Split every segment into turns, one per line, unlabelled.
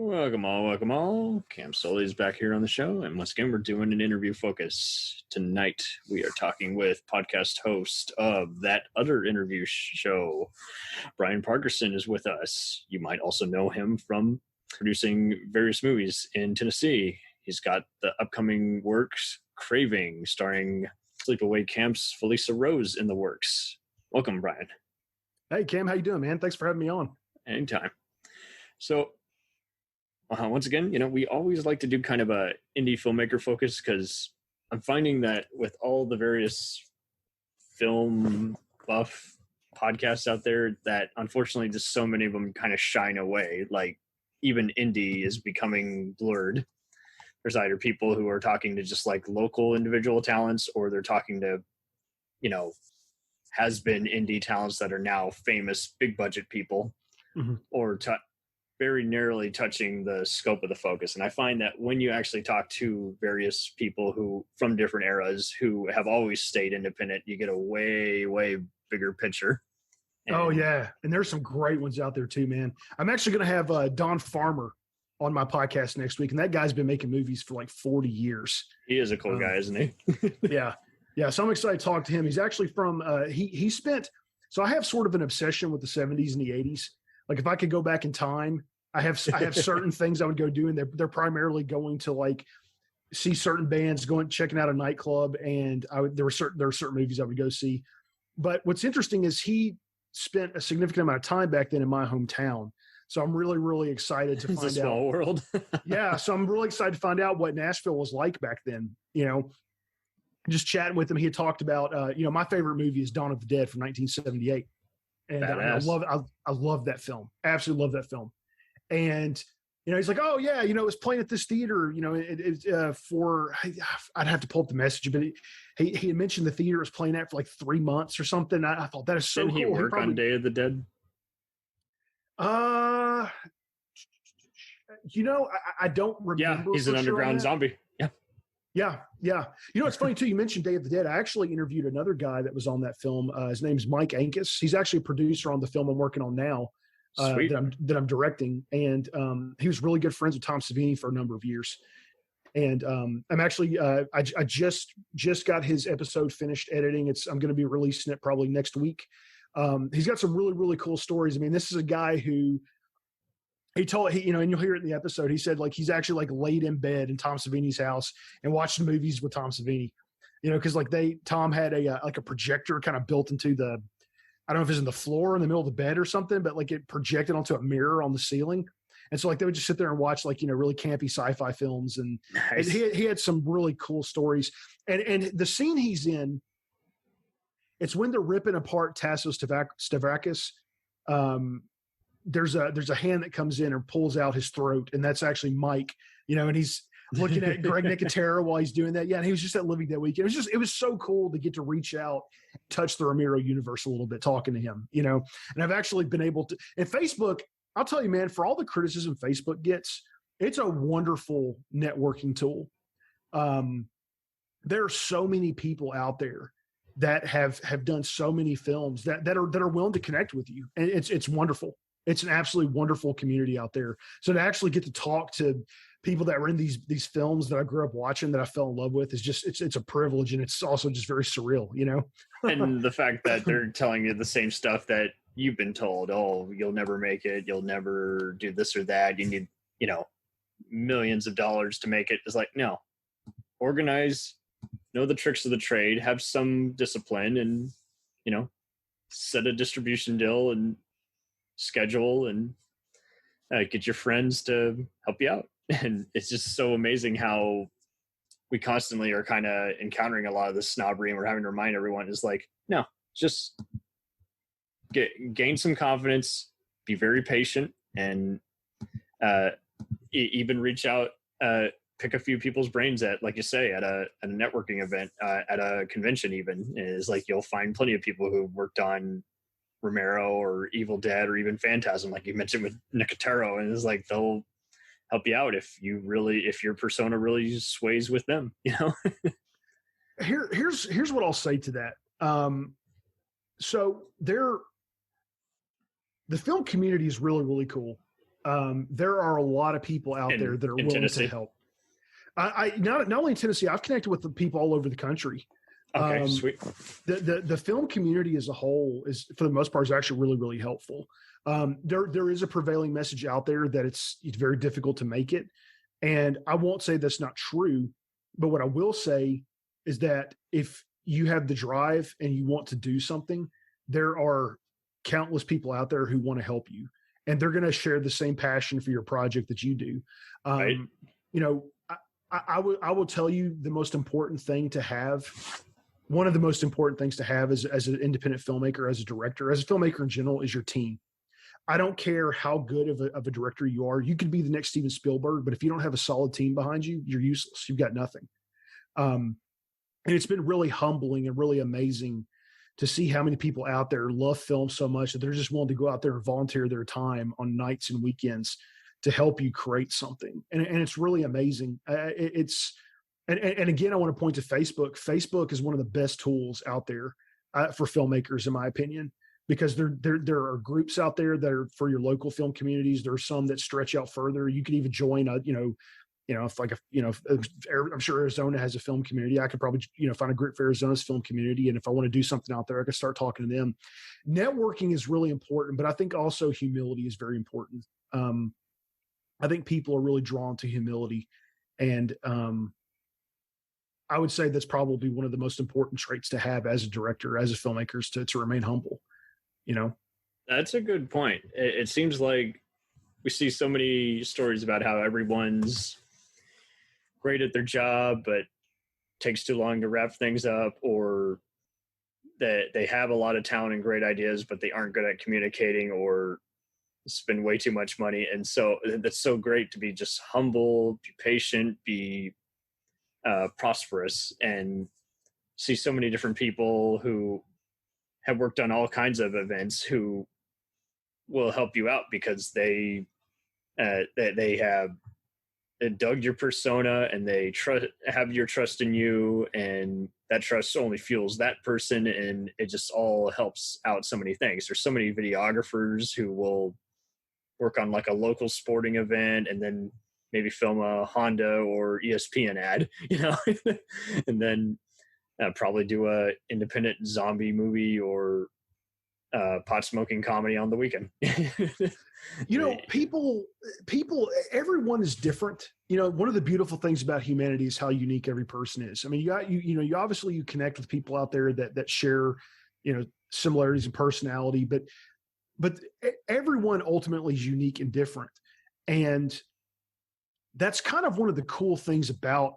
Welcome all. Cam Soley is back here on the show, and once again, we're doing an interview focus. Tonight, we are talking with podcast host of that other interview show, Bryan Parkerson is with us. You might also know him from producing various movies in Tennessee. He's got the upcoming works, Craving, starring Sleepaway Camp's Felissa Rose in the works. Welcome, Bryan.
Hey, Cam, how you doing, man? Thanks for having me on.
Anytime. So, once again, we always like to do kind of a indie filmmaker focus because I'm finding that with all the various film buff podcasts out there that unfortunately just so many of them kind of shine away. Like even indie is becoming blurred. There's either people who are talking to just like local individual talents, or they're talking to, has been indie talents that are now famous big budget people, or very narrowly touching the scope of the focus. And I find that when you actually talk to various people who from different eras who have always stayed independent, you get a way, way bigger picture.
And and there's some great ones out there too, man. I'm actually going to have Don Farmer on my podcast next week, and that guy's been making movies for like 40 years.
He is a cool guy, isn't he?
Yeah. So I'm excited to talk to him. He's actually from he spent, so I have sort of an obsession with the 70s and the 80s. Like if I could go back in time, I have certain things I would go do, and they're primarily going to like see certain bands, checking out a nightclub, and there are certain movies I would go see. But what's interesting is he spent a significant amount of time back then in my hometown, so I'm really, really excited to find out.
It's a small world.
Yeah, so I'm really excited to find out what Nashville was like back then. Just chatting with him, he had talked about my favorite movie is Dawn of the Dead from 1978, and I love that film. Absolutely love that film. And, he's like, oh, yeah, it was playing at this theater, I'd have to pull up the message, but he had mentioned the theater was playing at for like 3 months or something. I thought that is so cool.
Didn't he work on Day of the Dead?
I don't remember.
Yeah, he's an underground zombie.
Yeah. It's funny, too. You mentioned Day of the Dead. I actually interviewed another guy that was on that film. His name's Mike Ankus. He's actually a producer on the film I'm working on now. That I'm directing, and he was really good friends with Tom Savini for a number of years. And I'm actually I just got his episode finished editing. I'm going to be releasing it probably next week. He's got some really, really cool stories. I mean, this is a guy who and you'll hear it in the episode. He said like he's actually like laid in bed in Tom Savini's house and watching movies with Tom Savini. Because like Tom had a projector kind of built into the. I don't know if it's in the floor in the middle of the bed or something, but like it projected onto a mirror on the ceiling. And so like they would just sit there and watch like, really campy sci-fi films. And,
nice.
and he had some really cool stories. And the scene he's in, it's when they're ripping apart Tassos Stavrakis. There's a hand that comes in and pulls out his throat. And that's actually Mike, and he's looking at Greg Nicotero while he's doing that. Yeah. And he was just at Living Dead Week. It was so cool to get to reach out, touch the Ramiro universe a little bit, talking to him, and I've actually been able to, and Facebook, I'll tell you, man, for all the criticism Facebook gets, it's a wonderful networking tool. There are so many people out there that have done so many films that are willing to connect with you. And it's wonderful. It's an absolutely wonderful community out there. So to actually get to talk to people that were in these films that I grew up watching that I fell in love with is just, it's a privilege. And it's also just very surreal,
And the fact that they're telling you the same stuff that you've been told, oh, you'll never make it. You'll never do this or that. You need, millions of dollars to make it. It's like, no, organize, know the tricks of the trade, have some discipline, and, set a distribution deal and schedule and get your friends to help you out. And it's just so amazing how we constantly are kind of encountering a lot of this snobbery, and we're having to remind everyone is like, no, just gain some confidence, be very patient, and even reach out, pick a few people's brains at, like you say, at a networking event, at a convention. Even is like you'll find plenty of people who worked on Romero or Evil Dead or even Phantasm, like you mentioned with Nicotero, and it's like they'll help you out if your persona really sways with them.
Here's what I'll say to that. So the film community is really, really cool. There are a lot of people out there that are willing
Tennessee.
to help. I not only in Tennessee, I've connected with the people all over the country.
Okay, sweet.
The film community as a whole is, for the most part, is actually really, really helpful. There is a prevailing message out there that it's very difficult to make it. And I won't say that's not true, but what I will say is that if you have the drive and you want to do something, there are countless people out there who want to help you, and they're going to share the same passion for your project that you do.
Right.
You know, I will tell you the most important thing to have. One of the most important things to have as an independent filmmaker, as a director, as a filmmaker in general, is your team. I don't care how good of a director you are. You could be the next Steven Spielberg, but if you don't have a solid team behind you, you're useless. You've got nothing. And it's been really humbling and really amazing to see how many people out there love film so much that they're just willing to go out there and volunteer their time on nights and weekends to help you create something. And it's really amazing. And again, I want to point to Facebook. Facebook is one of the best tools out there for filmmakers, in my opinion, because there are groups out there that are for your local film communities. There are some that stretch out further. You can even join I'm sure Arizona has a film community. I could probably, find a group for Arizona's film community. And if I want to do something out there, I could start talking to them. Networking is really important, but I think also humility is very important. I think people are really drawn to humility, and I would say that's probably one of the most important traits to have as a director, as a filmmaker, is to remain humble.
That's a good point. It seems like we see so many stories about how everyone's great at their job, but takes too long to wrap things up, or that they have a lot of talent and great ideas, but they aren't good at communicating or spend way too much money. And so that's so great to be just humble, be patient, be prosperous, and see so many different people who have worked on all kinds of events who will help you out because they have dug your persona, and they have your trust in you, and that trust only fuels that person, and it just all helps out so many things. There's so many videographers who will work on like a local sporting event and then maybe film a Honda or ESPN ad, and then probably do a independent zombie movie or pot smoking comedy on the weekend.
People, everyone is different. One of the beautiful things about humanity is how unique every person is. I mean, you obviously you connect with people out there that share, similarities in personality, but everyone ultimately is unique and different. And that's kind of one of the cool things about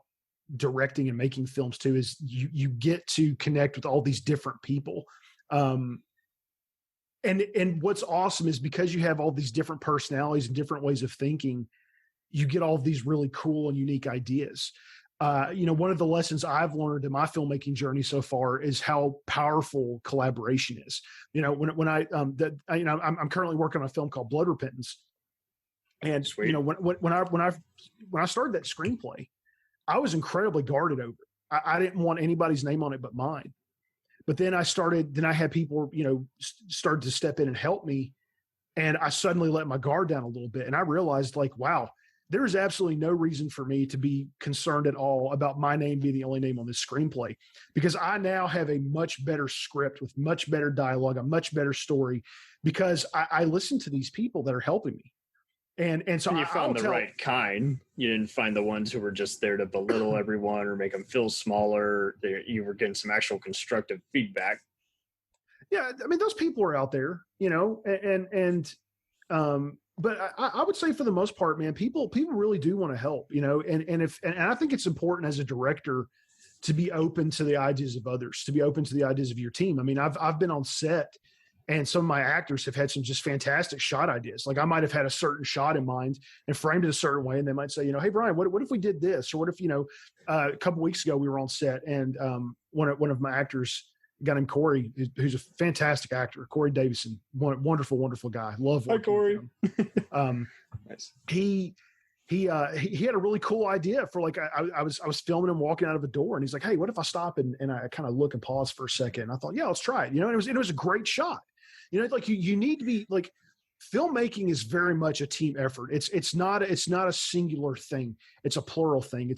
directing and making films too, is you get to connect with all these different people. And what's awesome is because you have all these different personalities and different ways of thinking, you get all of these really cool and unique ideas. One of the lessons I've learned in my filmmaking journey so far is how powerful collaboration is. I'm currently working on a film called Blood Repentance. And,
Sweet.
When I started that screenplay, I was incredibly guarded over it. I didn't want anybody's name on it but mine. But then I had people, started to step in and help me. And I suddenly let my guard down a little bit. And I realized, wow, there is absolutely no reason for me to be concerned at all about my name being the only name on this screenplay, because I now have a much better script with much better dialogue, a much better story, because I listen to these people that are helping me. And so
you found the right kind. You didn't find the ones who were just there to belittle everyone or make them feel smaller. You were getting some actual constructive feedback.
Yeah, I mean, those people are out there, but I would say for the most part, man, people really do want to help, and I think it's important as a director to be open to the ideas of others, to be open to the ideas of your team. I mean, I've been on set, and some of my actors have had some just fantastic shot ideas. Like I might have had a certain shot in mind and framed it a certain way. And they might say, hey, Bryan, what if we did this? Or what if, a couple weeks ago we were on set, and one of my actors, a guy named Corey, who's a fantastic actor, Corey Davison, wonderful, wonderful guy. Love working with him.
Nice.
He had a really cool idea for I was filming him walking out of a door, and he's like, hey, what if I stop and I kind of look and pause for a second? And I thought, yeah, let's try it. And it was a great shot. You need to be filmmaking is very much a team effort. It's not a singular thing. It's a plural thing.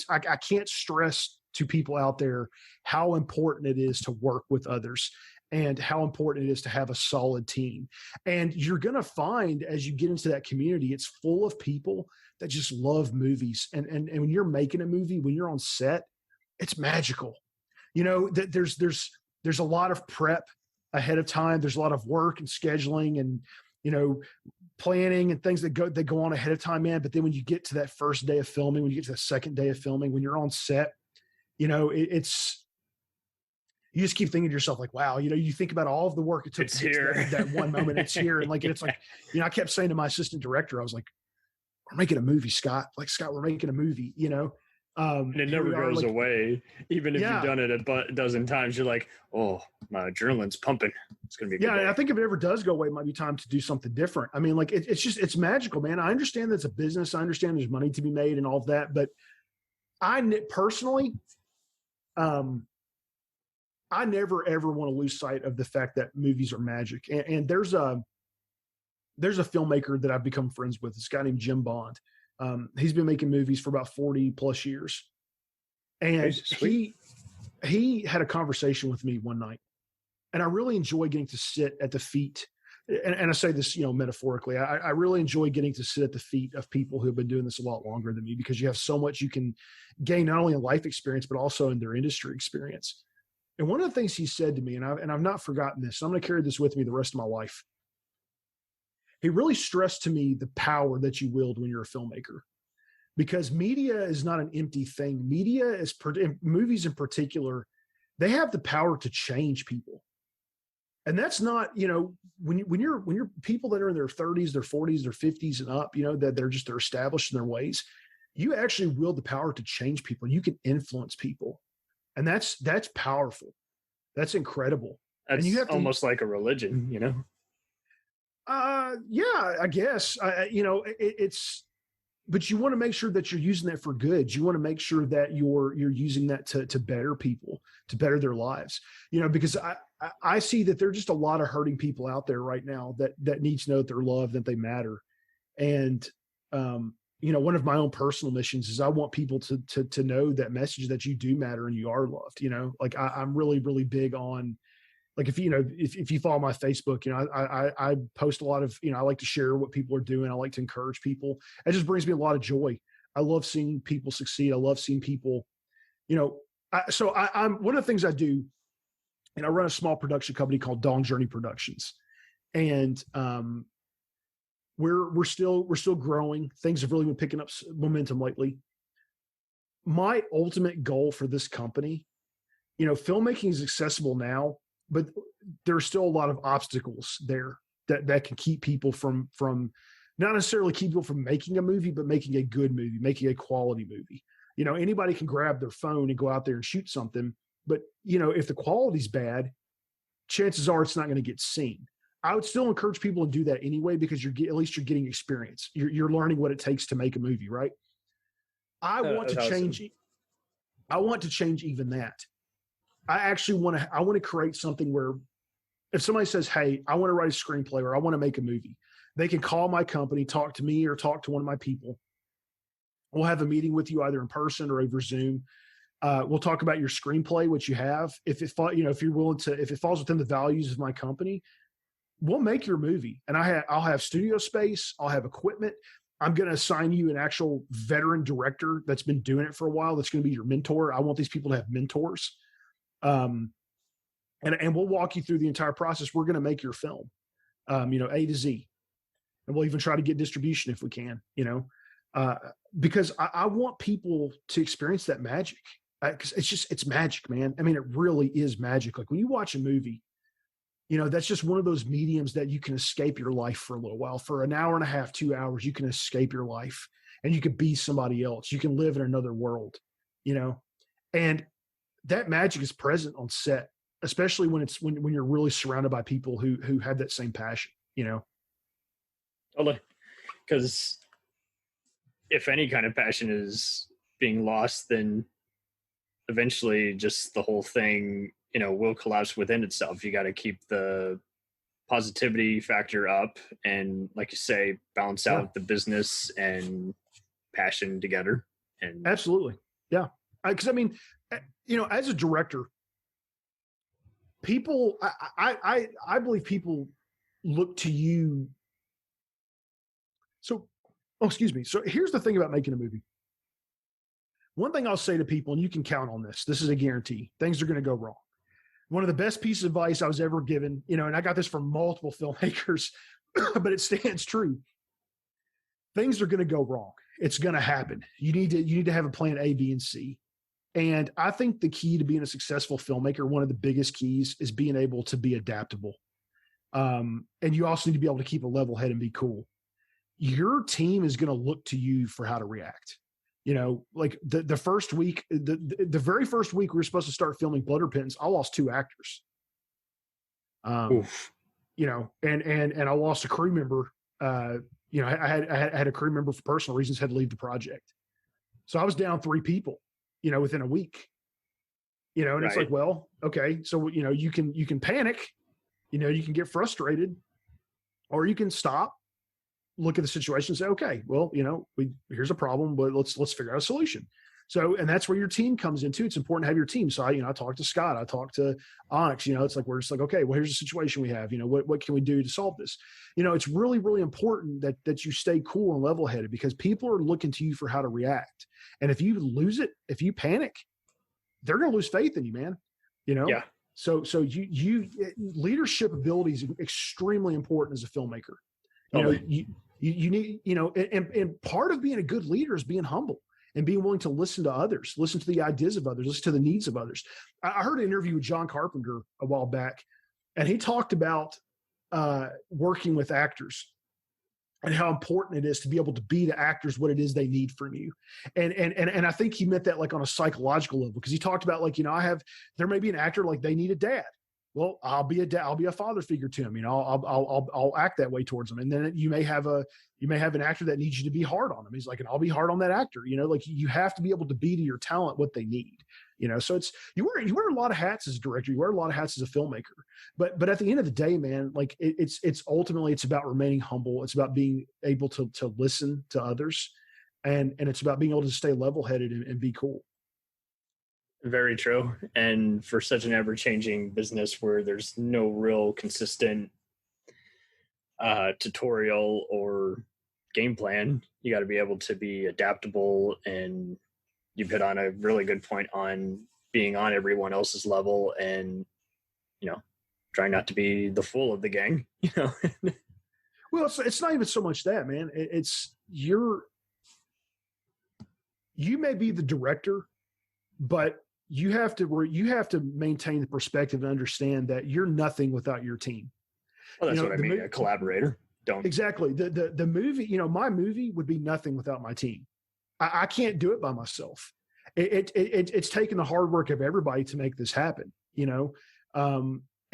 I can't stress to people out there how important it is to work with others and how important it is to have a solid team. And you're going to find as you get into that community, it's full of people that just love movies. And when you're making a movie, when you're on set, it's magical. You know, there's a lot of prep ahead of time. There's a lot of work and scheduling and, you know, planning and things that go on ahead of time, man. But then when you get to that first day of filming, when you get to the second day of filming, when you're on set, you know, it's, you just keep thinking to yourself like, wow, you know, you think about all of the work it took to get to that one moment. It's here. And like, and it's like, you know, I kept saying to my assistant director, I was like, we're making a movie, Scott. Like, Scott, we're making a movie, you know?
And it never goes away. Even if you've done it a dozen times, you're like, oh, my adrenaline's pumping. It's going to be a good day.
I think if it ever does go away, it might be time to do something different. I mean, like, it's magical, man. I understand that it's a business. I understand there's money to be made and all of that. But I personally, I never, ever want to lose sight of the fact that movies are magic. And there's a filmmaker that I've become friends with, this guy named Jim Bond. He's been making movies for about 40 plus years. And he had a conversation with me one night, and I really enjoy getting to sit at the feet. And I say this, you know, metaphorically, I really enjoy getting to sit at the feet of people who have been doing this a lot longer than me, because you have so much you can gain, not only in life experience, but also in their industry experience. And one of the things he said to me, and I've not forgotten this, so I'm going to carry this with me the rest of my life. He really stressed to me the power that you wield when you're a filmmaker, because media is not an empty thing. Media is, movies in particular, they have the power to change people. And that's not, you know, when you're people that are in their 30s, their 40s, their 50s and up, you know, that they're established in their ways, you actually wield the power to change people. You can influence people. And that's powerful. That's incredible.
That's
and you have
almost like a religion, you know?
Yeah, I guess, you know, it's, but you want to make sure that you're using that for good. You want to make sure that you're using that to better people, to better their lives, you know, because I see that there are just a lot of hurting people out there right now that need to know that they're loved, that they matter. And, you know, one of my own personal missions is I want people to know that message, that you do matter and you are loved. You know, like I'm really, really big on, like, if you follow my Facebook, you know, I post a lot of, you know, I like to share what people are doing. I like to encourage people. It just brings me a lot of joy. I love seeing people succeed. I love seeing people, you know, I'm one of the things I do, and I run a small production company called Dawn Journey Productions. And, we're still growing. Things have really been picking up momentum lately. My ultimate goal for this company, you know, filmmaking is accessible now, but there's still a lot of obstacles there that can keep people from not necessarily keep people from making a movie, but making a good movie, making a quality movie. You know, anybody can grab their phone and go out there and shoot something, but, you know, if the quality's bad, chances are it's not going to get seen. I would still encourage people to do that anyway, because at least you're getting experience. You're learning what it takes to make a movie, right? I want to change even that. I actually want to create something where if somebody says, hey, I want to write a screenplay or I want to make a movie, they can call my company, talk to me or talk to one of my people. We'll have a meeting with you either in person or over Zoom. We'll talk about your screenplay, what you have. If it falls within the values of my company, we'll make your movie. And I'll have studio space. I'll have equipment. I'm going to assign you an actual veteran director that's been doing it for a while. That's going to be your mentor. I want these people to have mentors. And we'll walk you through the entire process. We're going to make your film, you know, A to Z. And we'll even try to get distribution if we can, you know, because I want people to experience that magic. Because it's magic, man. I mean, it really is magic. Like when you watch a movie, you know, that's just one of those mediums that you can escape your life for a little while. For an hour and a half, 2 hours, you can escape your life and you can be somebody else. You can live in another world, you know, and that magic is present on set, especially when you're really surrounded by people who have that same passion, you know?
Totally. Because if any kind of passion is being lost, then eventually just the whole thing, you know, will collapse within itself. You got to keep the positivity factor up, and like you say, balance out the business and passion together. And
absolutely, yeah. Because I mean, as a director, people, I believe people look to you. So, excuse me. So here's the thing about making a movie. One thing I'll say to people, and you can count on this, this is a guarantee, things are going to go wrong. One of the best pieces of advice I was ever given, and I got this from multiple filmmakers, but it stands true. Things are going to go wrong. It's going to happen. You need to have a plan A, B, and C. And I think the key to being a successful filmmaker, one of the biggest keys, is being able to be adaptable. And you also need to be able to keep a level head and be cool. Your team is going to look to you for how to react. Like the first week, the very first week we were supposed to start filming Blood Repentance, I lost 2 actors. And I lost a crew member. I had a crew member for personal reasons had to leave the project. So I was down 3 people, within a week, and right. It's like, well, okay. So, you can panic, you can get frustrated, or you can stop, look at the situation and say, okay, well, here's a problem, but let's figure out a solution. So, and that's where your team comes in too. It's important to have your team. So I talked to Scott, I talked to Onyx, it's like, we're just like, okay, well, here's the situation we have, what can we do to solve this? It's really, really important that you stay cool and level headed, because people are looking to you for how to react. And if you lose it, if you panic, they're going to lose faith in you, man. Yeah. So you leadership ability is extremely important as a filmmaker. You need, and part of being a good leader is being humble and being willing to listen to others, listen to the ideas of others, listen to the needs of others. I heard an interview with John Carpenter a while back, and he talked about working with actors and how important it is to be able to be to actors what it is they need from you. And I think he meant that like on a psychological level, because he talked about like, there may be an actor like they need a dad. Well, I'll be a father figure to him. I'll act that way towards him. And then you may have an actor that needs you to be hard on him. He's like, and I'll be hard on that actor. Like you have to be able to be to your talent what they need. So it's you wear a lot of hats as a director. You wear a lot of hats as a filmmaker. But at the end of the day, man, like it's ultimately it's about remaining humble. It's about being able to listen to others, and it's about being able to stay level headed and be cool.
Very true. And for such an ever-changing business where there's no real consistent tutorial or game plan, you got to be able to be adaptable. And you hit on a really good point on being on everyone else's level and, trying not to be the fool of the gang,
Well, it's not even so much that, man. You may be the director, but you have to maintain the perspective and understand that you're nothing without your team.
Well, that's what I mean. A collaborator.
Exactly. The movie, my movie would be nothing without my team. I can't do it by myself. It's taken the hard work of everybody to make this happen,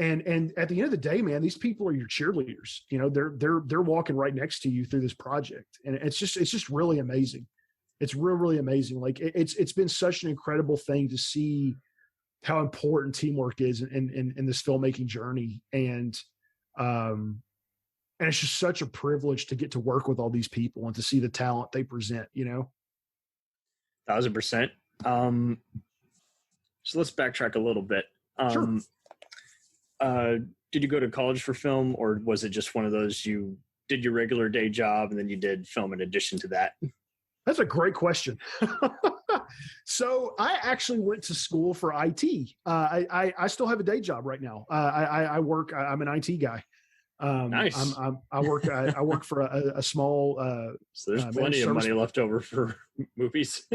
and at the end of the day, man, these people are your cheerleaders. They're walking right next to you through this project. And it's just really amazing. It's really amazing. Like it's been such an incredible thing to see how important teamwork is in this filmmaking journey. And it's just such a privilege to get to work with all these people and to see the talent they present,
1,000%. So let's backtrack a little bit.
Sure.
Did you go to college for film, or was it just one of those you did your regular day job and then you did film in addition to that?
That's a great question. So I actually went to school for IT. I still have a day job right now. I work. I'm an IT guy.
Nice.
I work for a small.
So there's plenty of money left over for movies.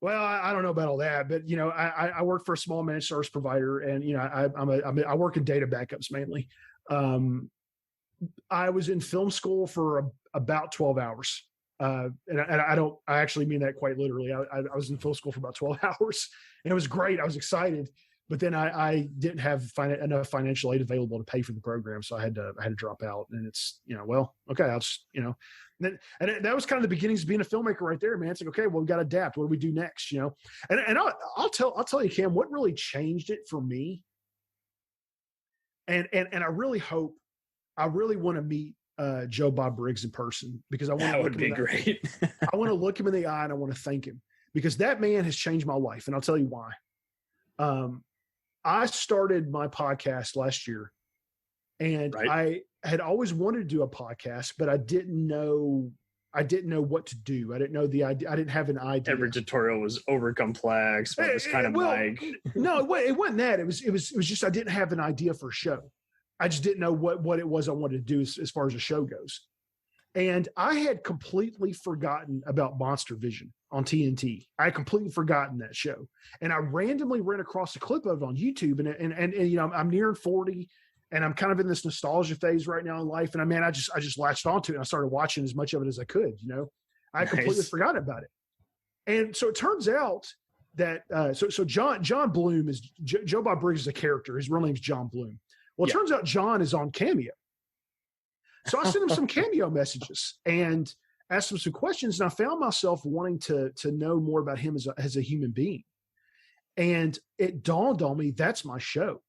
Well, I don't know about all that, but I work for a small managed service provider, and I work in data backups mainly. I was in film school for about 12 hours. And I actually mean that quite literally. I was in film school for about 12 hours, and it was great. I was excited, but then I didn't have enough financial aid available to pay for the program. So I had to drop out, and it's, okay, I'll just, and that was kind of the beginnings of being a filmmaker right there, man. It's like, okay, well, we got to adapt. What do we do next? And I'll tell you, Cam, what really changed it for me. And I really hope I really want to meet Joe Bob Briggs in person, because I want
that would be great.
I want to look him in the eye and I want to thank him, because that man has changed my life. And I'll tell you why. I started my podcast last year, and I had always wanted to do a podcast, but I didn't know what to do. I didn't know the idea. I didn't have an idea.
Every tutorial was over complex, but it was kind of like
no, it wasn't that. It was just I didn't have an idea for a show. I just didn't know what it was I wanted to do as far as a show goes. And I had completely forgotten about Monster Vision on TNT. I had completely forgotten that show. And I randomly ran across a clip of it on YouTube. And you know, I'm nearing 40, and I'm kind of in this nostalgia phase right now in life. And I just latched onto it, and I started watching as much of it as I could. You know, I completely forgot about it. And so it turns out that so John Bloom is Joe Bob Briggs is a character. His real name's John Bloom. Well, it turns out John is on Cameo. So I sent him some Cameo messages and asked him some questions, and I found myself wanting to know more about him as a human being. And it dawned on me, that's my show.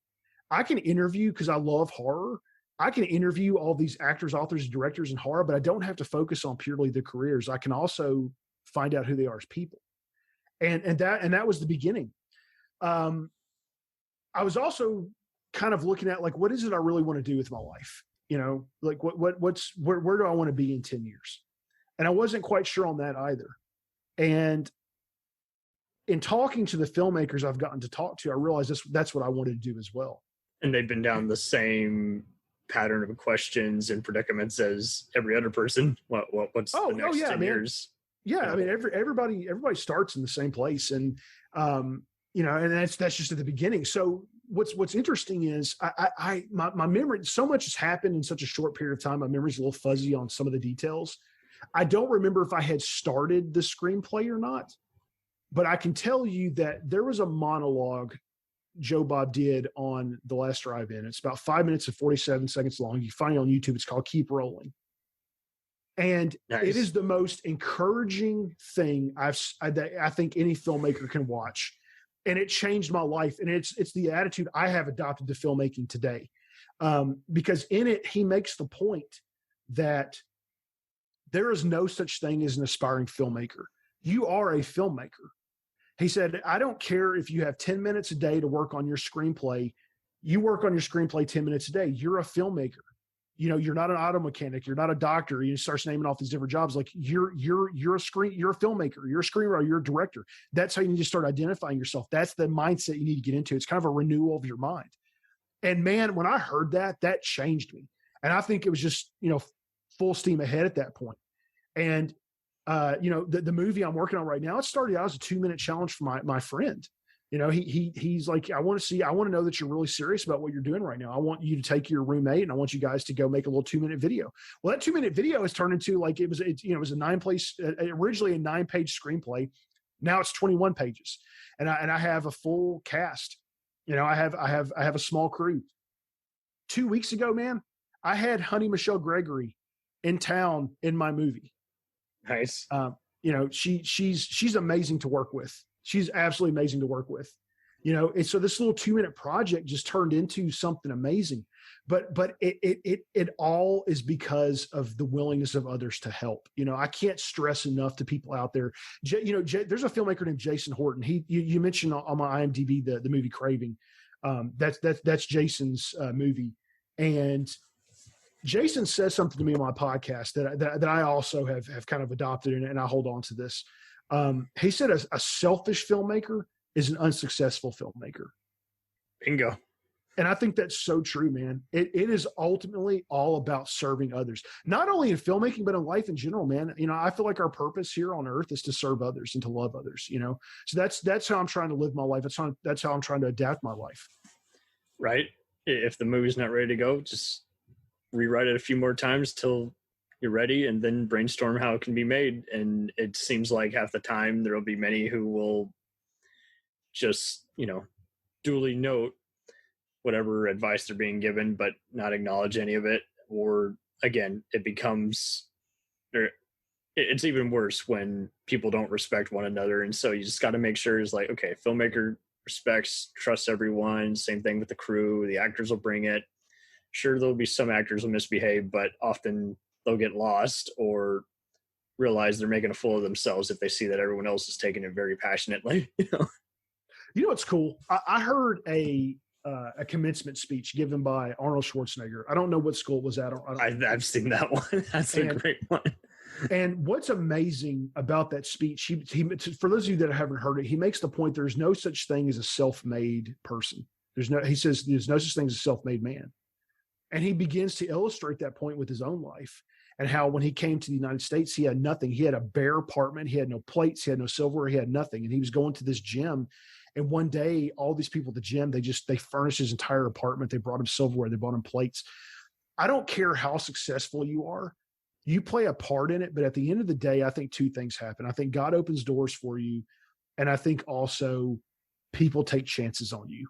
I can interview, because I love horror. I can interview all these actors, authors, and directors in horror, but I don't have to focus on purely their careers. I can also find out who they are as people. And that was the beginning. I was also kind of looking at, like, what is it I really want to do with my life? You know, like where do I want to be in 10 years? And I wasn't quite sure on that either. And in talking to the filmmakers I've gotten to talk to, I realized that's what I wanted to do as well.
And they've been down the same pattern of questions and predicaments as every other person. What's the next 10 years?
Yeah. I mean, everybody starts in the same place. And, you know, and that's just at the beginning. So what's interesting is my memory, so much has happened in such a short period of time. My memory's a little fuzzy on some of the details. I don't remember if I had started the screenplay or not, but I can tell you that there was a monologue Joe Bob did on The Last Drive-In. It's about 5 minutes and 47 seconds long. You find it on YouTube. It's called Keep Rolling. And It is the most encouraging thing I think any filmmaker can watch. And it changed my life. And it's the attitude I have adopted to filmmaking today. Because in it, he makes the point that there is no such thing as an aspiring filmmaker. You are a filmmaker. He said, I don't care if you have 10 minutes a day to work on your screenplay. You work on your screenplay 10 minutes a day. You're a filmmaker. You know, you're not an auto mechanic. You're not a doctor. You start naming off these different jobs. Like you're a filmmaker. You're a screenwriter. You're a director. That's how you need to start identifying yourself. That's the mindset you need to get into. It's kind of a renewal of your mind. And man, when I heard that changed me. And I think it was just, you know, full steam ahead at that point. And, you know, the movie I'm working on right now, it started out as a 2-minute challenge for my friend. You know, he's like, I want to know that you're really serious about what you're doing right now. I want you to take your roommate and I want you guys to go make a little 2-minute video. Well, that 2-minute video has turned into like, it was a 9-page, originally a 9-page screenplay. Now it's 21 pages. And I have a full cast. You know, I have a small crew. 2 weeks ago, man, I had Honey Michelle Gregory in town in my movie.
Nice.
You know, she's amazing to work with. She's absolutely amazing to work with, you know. And so this little 2-minute project just turned into something amazing, but it all is because of the willingness of others to help. You know, I can't stress enough to people out there. There's a filmmaker named Jason Horton. You mentioned on my IMDb the movie Craving. That's Jason's movie, and Jason says something to me on my podcast that I also have kind of adopted, and I hold on to this. He said a selfish filmmaker is an unsuccessful filmmaker.
Bingo.
And I think that's so true, man. It is ultimately all about serving others, not only in filmmaking, but in life in general, man. You know, I feel like our purpose here on earth is to serve others and to love others, you know? So that's how I'm trying to live my life. That's how I'm trying to adapt my life.
Right. If the movie's not ready to go, just rewrite it a few more times till you're ready, and then brainstorm how it can be made. And it seems like half the time there will be many who will just, you know, duly note whatever advice they're being given, but not acknowledge any of it. Or again, it's even worse when people don't respect one another. And so you just got to make sure it's like, okay, filmmaker respects, trusts everyone. Same thing with the crew. The actors will bring it. sure, there'll be some actors will misbehave, but often they'll get lost or realize they're making a fool of themselves if they see that everyone else is taking it very passionately.
You know what's cool? I heard a commencement speech given by Arnold Schwarzenegger. I don't know what school it was at.
I've seen that one. That's a great one.
And what's amazing about that speech, he for those of you that haven't heard it, he makes the point there's no such thing as a self-made person. He says there's no such thing as a self-made man. And he begins to illustrate that point with his own life and how when he came to the United States, he had nothing. He had a bare apartment. He had no plates. He had no silverware. He had nothing. And he was going to this gym. And one day, all these people at the gym, they furnished his entire apartment. They brought him silverware. They brought him plates. I don't care how successful you are. You play a part in it. But at the end of the day, I think two things happen. I think God opens doors for you. And I think also people take chances on you.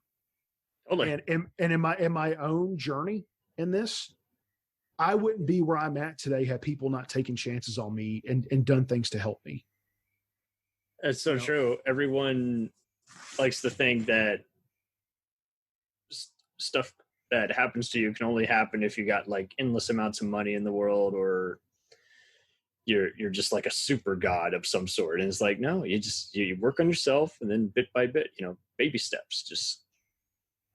Totally.
And in my own journey in this, I wouldn't be where I'm at today had people not taken chances on me and done things to help me.
That's so true. Everyone likes to think that stuff that happens to you can only happen if you got like endless amounts of money in the world, or you're just like a super god of some sort. And it's like, no, you work on yourself, and then bit by bit, baby steps. Just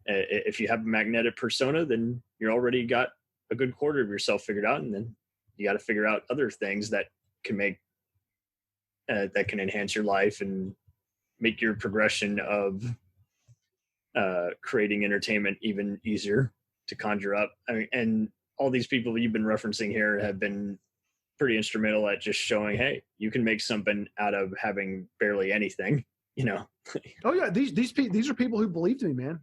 if you have a magnetic persona, then you're already got a good quarter of yourself figured out, and then you got to figure out other things that can make that can enhance your life and make your progression of creating entertainment even easier to conjure up. I mean, and all these people you've been referencing here have been pretty instrumental at just showing, hey, you can make something out of having barely anything.
Oh yeah, these are people who believed in me, man.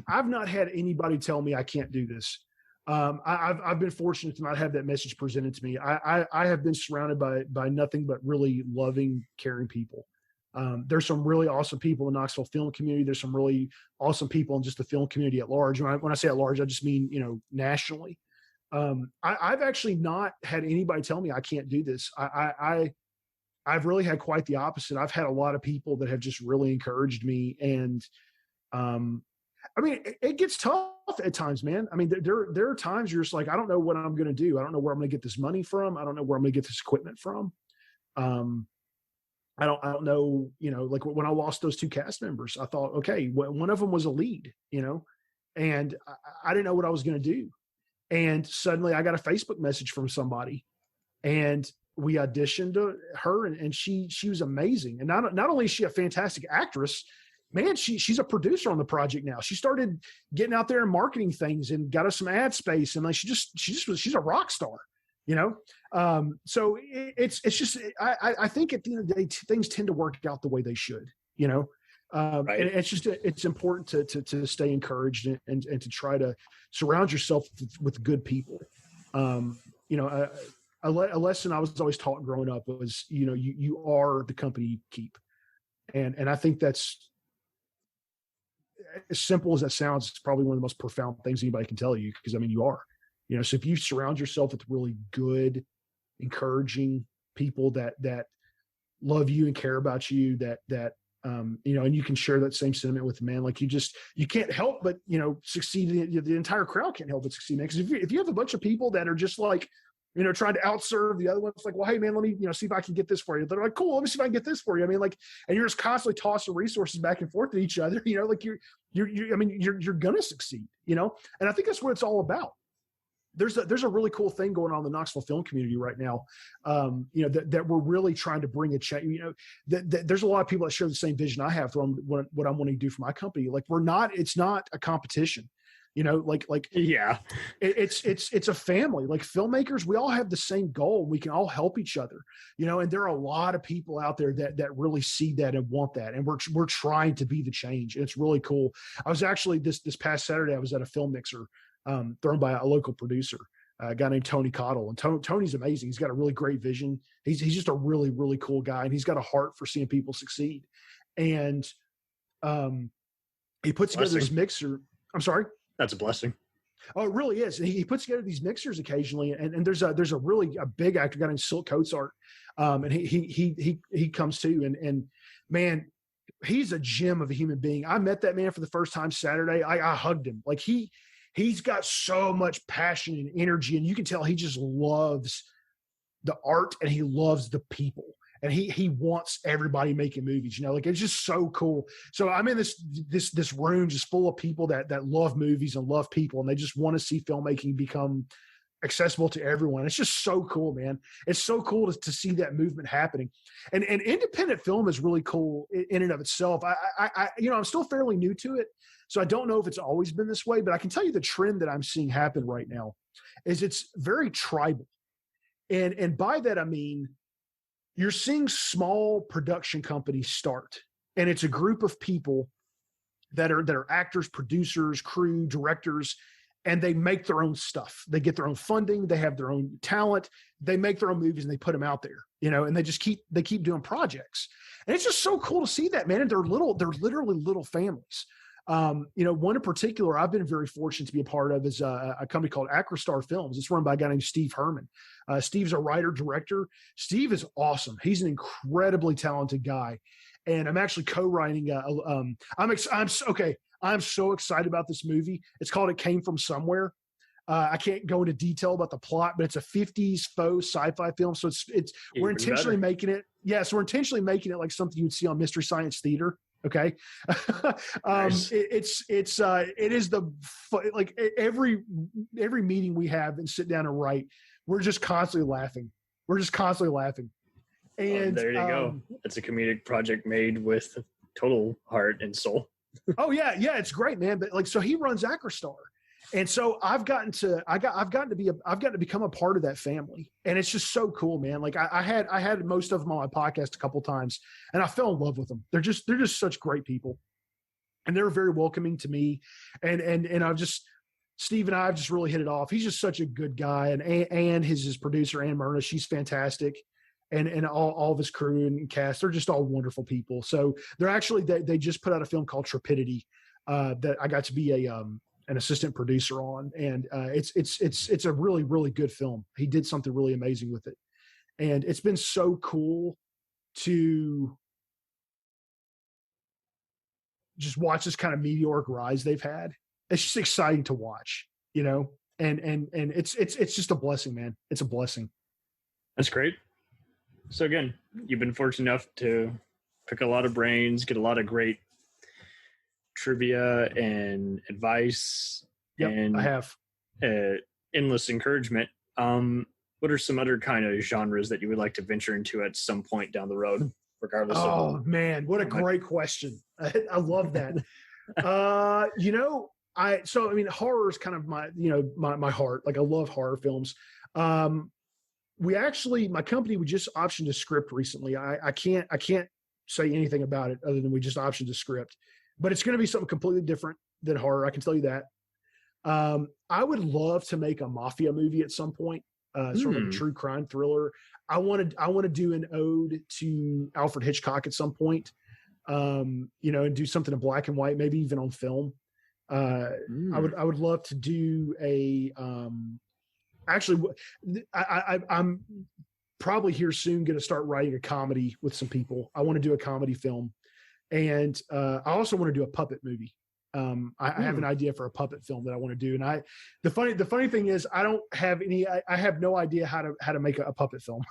I've not had anybody tell me I can't do this. I've been fortunate to not have that message presented to me. I have been surrounded by nothing but really loving, caring people. There's some really awesome people in the Knoxville film community. There's some really awesome people in just the film community at large. When I say at large, I just mean, nationally. I've actually not had anybody tell me I can't do this. I've really had quite the opposite. I've had a lot of people that have just really encouraged me. And, it gets tough at times, man. I mean, there are times you're just like, I don't know what I'm going to do. I don't know where I'm going to get this money from. I don't know where I'm going to get this equipment from. I don't know, like when I lost those two cast members, I thought, okay, one of them was a lead, and I didn't know what I was going to do. And suddenly I got a Facebook message from somebody, and we auditioned her, and she was amazing. And not only is she a fantastic actress, man, she's a producer on the project now. She started getting out there and marketing things and got us some ad space. And like, she's a rock star, So it's just, I think at the end of the day, things tend to work out the way they should, right. And it's important to stay encouraged and to try to surround yourself with good people. A lesson I was always taught growing up was, you are the company you keep. And I think that's, as simple as that sounds, it's probably one of the most profound things anybody can tell you, because you are, so if you surround yourself with really good, encouraging people that love you and care about you, and you can share that same sentiment with them, man. Like you can't help but, succeed. The entire crowd can't help but succeed, man. Because if you have a bunch of people that are just like, trying to outserve the other one, it's like, well, hey man, let me, see if I can get this for you. They're like, cool, let me see if I can get this for you. And you're just constantly tossing resources back and forth at each other, like you're going to succeed, and I think that's what it's all about. There's a really cool thing going on in the Knoxville film community right now. That we're really trying to bring a change, that there's a lot of people that share the same vision I have from what I'm wanting to do for my company. Like it's not a competition.
Yeah,
it's a family. Like filmmakers, we all have the same goal. We can all help each other, and there are a lot of people out there that really see that and want that. And we're trying to be the change. And it's really cool. I was actually this past Saturday, I was at a film mixer thrown by a local producer, a guy named Tony Cottle. And Tony's amazing. He's got a really great vision. He's just a really, really cool guy. And he's got a heart for seeing people succeed. And he puts together this mixer. I'm sorry?
That's a blessing.
Oh, it really is. And he puts together these mixers occasionally. And there's a really big actor, guy named Silk Coatsart. And he comes too. And man, he's a gem of a human being. I met that man for the first time Saturday. I hugged him. Like he's got so much passion and energy, and you can tell he just loves the art and he loves the people. And he wants everybody making movies, like it's just so cool. So I'm in this room just full of people that love movies and love people, and they just want to see filmmaking become accessible to everyone. It's just so cool, man. It's so cool to see that movement happening. And independent film is really cool in and of itself. I'm still fairly new to it, so I don't know if it's always been this way, but I can tell you the trend that I'm seeing happen right now is it's very tribal. And by that, I mean, you're seeing small production companies start, and it's a group of people that are actors, producers, crew, directors, and they make their own stuff. They get their own funding. They have their own talent. They make their own movies and they put them out there, and they keep doing projects. And it's just so cool to see that, man. And they're literally little families. One in particular I've been very fortunate to be a part of is a company called Acrostar Films. It's run by a guy named Steve Herman. Steve's a writer-director. Steve is awesome. He's an incredibly talented guy. And I'm actually co-writing. I'm so excited about this movie. It's called It Came From Somewhere. I can't go into detail about the plot, but it's a 50s faux sci-fi film. So we're intentionally making it. Yes, we're intentionally making it like something you would see on Mystery Science Theater. Okay.
Nice.
It is like every meeting we have and sit down and write, we're just constantly laughing. And
there you go. It's a comedic project made with total heart and soul.
Oh yeah. It's great, man. But so he runs Acrostar. And so I've gotten to become a part of that family, and it's just so cool, man. Like I had most of them on my podcast a couple times, and I fell in love with them. They're just such great people, and they're very welcoming to me. And Steve and I have just really hit it off. He's just such a good guy, and his producer Ann Myrna, she's fantastic, and all of his crew and cast, they're just all wonderful people. So they're actually they just put out a film called Trepidity that I got to be an assistant producer on, and it's a really, really good film. He did something really amazing with it, and it's been so cool to just watch this kind of meteoric rise they've had. It's just exciting to watch, and it's just a blessing, man. It's a blessing.
That's great. So again, you've been fortunate enough to pick a lot of brains, get a lot of great trivia and advice.
Yep,
and
I have
endless encouragement. What are some other kind of genres that you would like to venture into at some point down the road, regardless of
man, what a great question. I love that. Horror is kind of my heart. Like I love horror films. My company, we just optioned a script recently. I can't say anything about it other than we just optioned a script. But it's going to be something completely different than horror. I can tell you that. I would love to make a mafia movie at some point, sort of a true crime thriller. I want to do an ode to Alfred Hitchcock at some point, and do something in black and white, maybe even on film. I would love to do I'm probably here soon going to start writing a comedy with some people. I want to do a comedy film. And I also want to do a puppet movie. I have an idea for a puppet film that I want to do. And the funny thing is I don't have I have no idea how to make a puppet film.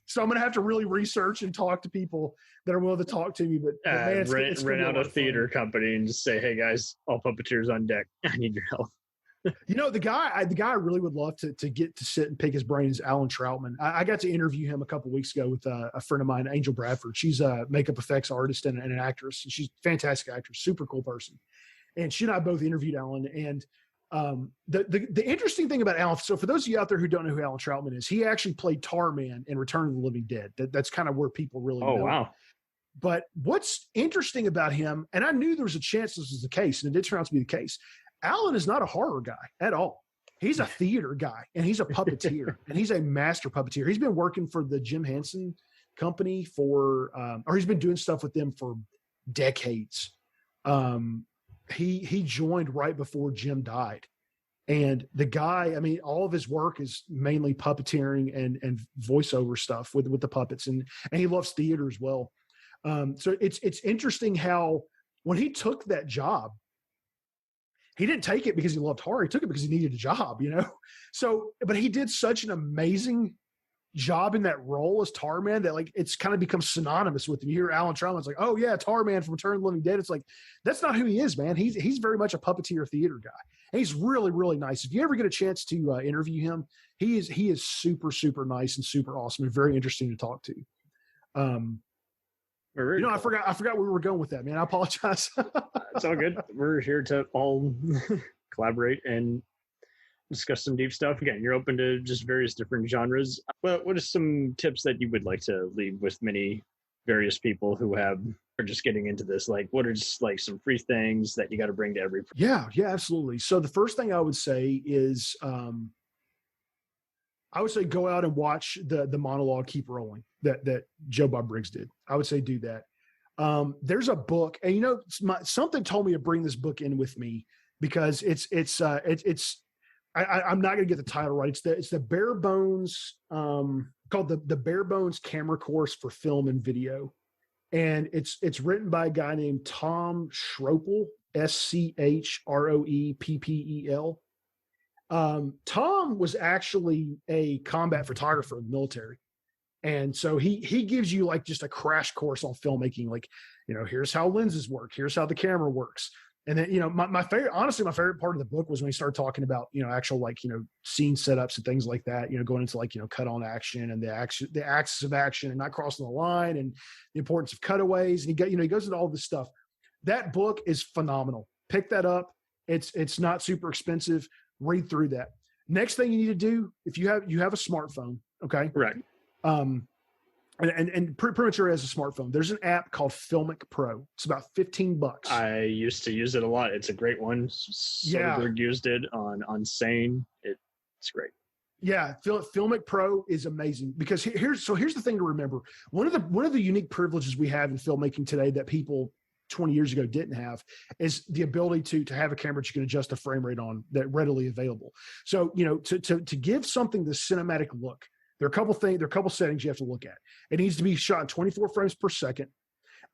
So I'm going to have to really research and talk to people that are willing to talk to me. But man,
rent out a theater company and just say, hey guys, all puppeteers on deck. I need your help.
The guy I really would love to get to sit and pick his brain is Alan Troutman. I got to interview him a couple of weeks ago with a friend of mine, Angel Bradford. She's a makeup effects artist and an actress. She's a fantastic actress, super cool person. And she and I both interviewed Alan. And the interesting thing about Alan, so for those of you out there who don't know who Alan Troutman is, he actually played Tarman in Return of the Living Dead. That's kind of where people really know him.
Wow.
But what's interesting about him, and I knew there was a chance this was the case, and it did turn out to be the case, Alan is not a horror guy at all. He's a theater guy, and he's a puppeteer, and he's a master puppeteer. He's been working for the Jim Henson Company or he's been doing stuff with them for decades. He joined right before Jim died, and the guy, I mean, all of his work is mainly puppeteering and voiceover stuff with the puppets, and he loves theater as well. So it's interesting how when he took that job, he didn't take it because he loved horror. He took it because he needed a job, So, but he did such an amazing job in that role as Tarman that like it's kind of become synonymous with him. You hear Alan Trautman, it's like, oh yeah, Tarman from Return of the Living Dead. It's like that's not who he is, man. He's very much a puppeteer theater guy. And he's really, really nice. If you ever get a chance to interview him, he is super, super nice and super awesome and very interesting to talk to. Cool. I forgot where we were going with that, man. I apologize.
It's all good. We're here to all collaborate and discuss some deep stuff. Again, you're open to just various different genres. What are some tips that you would like to leave with many various people who are just getting into this? Like, what are just like some free things that you got to bring to every?
Yeah, absolutely. So the first thing I would say is, I would say go out and watch the monologue Keep Rolling that Joe Bob Briggs did. I would say do that. There's a book, and something told me to bring this book in with me because I'm not going to get the title right. It's the bare bones called the Bare Bones Camera Course for Film and Video, and it's written by a guy named Tom Schroepel, Schroeppel. Tom was actually a combat photographer in the military. And so he gives you like just a crash course on filmmaking. Like, here's how lenses work. Here's how the camera works. And then, my favorite part of the book was when he started talking about, actual scene setups and things like that, going into cut on action and the axis of action and not crossing the line and the importance of cutaways. And he goes into all this stuff. That book is phenomenal. Pick that up. It's not super expensive. Read through that. Next thing you need to do, if you have a smartphone, okay?
Right.
And pretty much everybody has a smartphone. There's an app called Filmic Pro. It's about $15. I
used to use it a lot. It's a great one. Soderbergh used it on Sane. It's great.
Yeah, Filmic Pro is amazing because here's the thing to remember. One of the unique privileges we have in filmmaking today that people 20 years ago didn't have is the ability to have a camera that you can adjust the frame rate on that readily available. So, to give something the cinematic look, there are a couple settings you have to look at. It needs to be shot in 24 frames per second.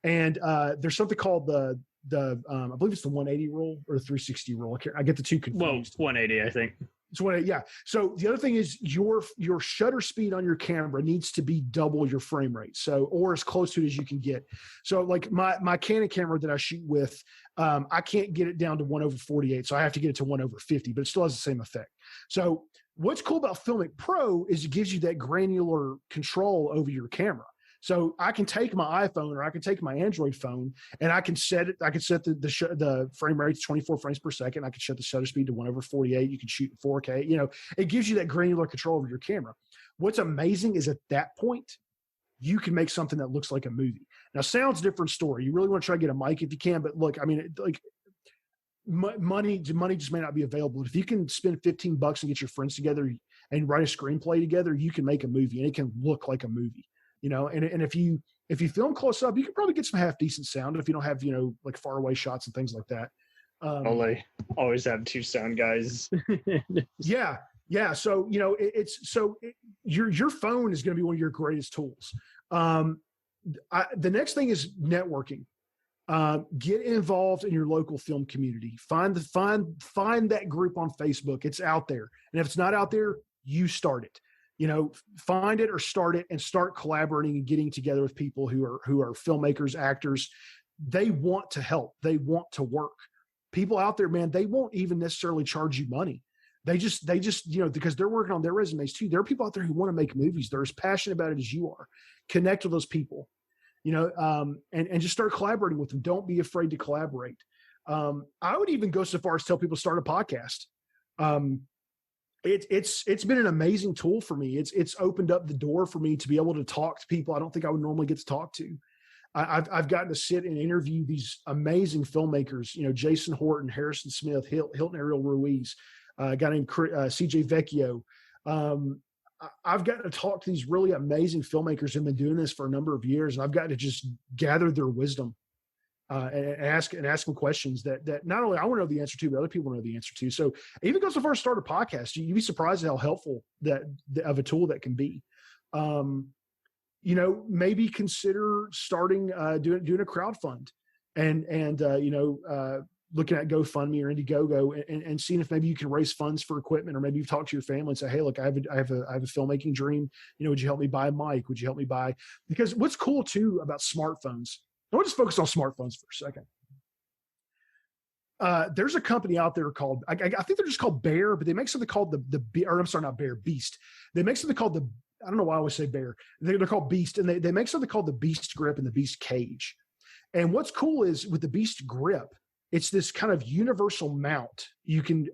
And there's something called the I believe it's the 180 rule or the 360 rule. I get the two confused.
Well, 180, I think.
It's 180, yeah. So the other thing is your shutter speed on your camera needs to be double your frame rate. So, or as close to it as you can get. So like my Canon camera that I shoot with, I can't get it down to 1/48. So I have to get it to 1/50, but it still has the same effect. So what's cool about Filmic Pro is it gives you that granular control over your camera. So I can take my iPhone or I can take my Android phone and I can set it. I can set the frame rate to 24 frames per second. I can set the shutter speed to 1/48. You can shoot in 4K. It gives you that granular control over your camera. What's amazing is at that point, you can make something that looks like a movie. Now, sound's a different story. You really want to try to get a mic if you can, but look, I mean, money just may not be available. If you can spend $15 and get your friends together and write a screenplay together, you can make a movie and it can look like a movie. And if you film close up, you can probably get some half decent sound if you don't have, like far away shots and things like that.
Always have two sound guys.
Yeah. So, your phone is going to be one of your greatest tools. The next thing is networking. Get involved in your local film community. Find that group on Facebook. It's out there. And if it's not out there, you start it. Find it or start it and start collaborating and getting together with people who are filmmakers, actors. They want to help. They want to work. People out there, man, they won't even necessarily charge you money. They just, because they're working on their resumes too. There are people out there who want to make movies. They're as passionate about it as you are. Connect with those people, and just start collaborating with them. Don't be afraid to collaborate. I would even go so far as tell people to start a podcast. It's been an amazing tool for me. It's opened up the door for me to be able to talk to people I don't think I would normally get to talk to. I've gotten to sit and interview these amazing filmmakers, Jason Horton, Harrison Smith, Hilton Ariel Ruiz, a guy named CJ Vecchio. I've gotten to talk to these really amazing filmmakers who've been doing this for a number of years, and I've got to just gather their wisdom and ask them questions that not only I want to know the answer to, but other people know the answer to. So even go so far as start a podcast, you'd be surprised at how helpful of a tool that can be. maybe consider starting doing a crowdfund and looking at GoFundMe or Indiegogo and seeing if maybe you can raise funds for equipment, or maybe you've talked to your family and say, hey, look, I have a filmmaking dream. Would you help me buy a mic? Would you help me buy? Because what's cool too about smartphones, I want to just focus on smartphones for a second. There's a company out there called, I think they're just called Bear, but they make something called Beast. They make something called I don't know why I always say Bear. They're called Beast, and they make something called the Beast Grip and the Beast Cage. And what's cool is with the Beast Grip, it's this kind of universal mount you can